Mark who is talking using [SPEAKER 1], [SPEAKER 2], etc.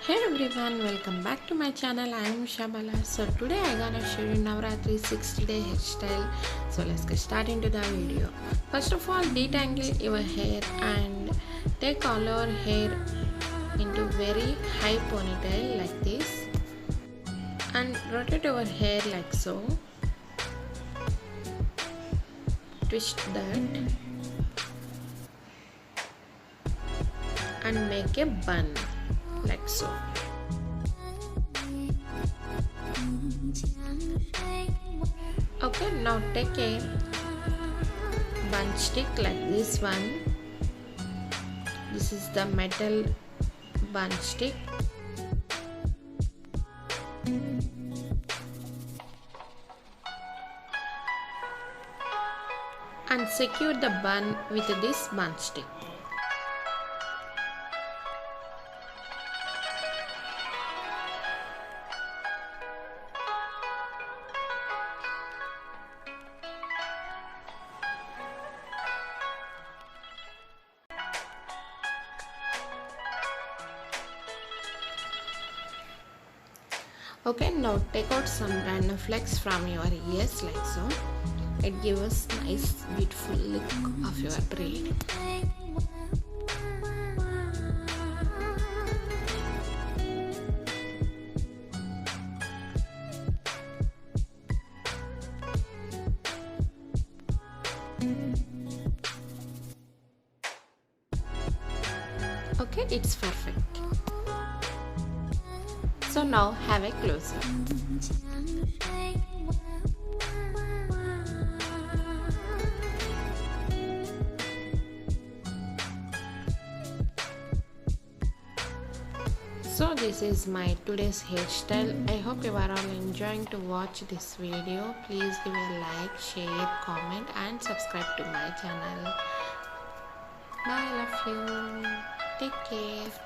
[SPEAKER 1] Hey everyone, welcome back to my channel. I am Ushabala. So today I gonna show you Navratri 60-day hairstyle. So let's get started into the video. First of all, detangle your hair and take all your hair into very high ponytail like this and rotate your hair like so. Twist that and make a bun like so. Okay, now take a bun stick like this one. This is the metal bun stick. And secure the bun with this bun stick. Okay, now take out some random flecks from your ears like so. It gives us nice beautiful look of your braid. Okay, it's perfect. So now have a close-up. So this is my today's hairstyle. I hope you are all enjoying to watch this video. Please give a like, share, comment and subscribe to my channel. Bye, love you. Take care.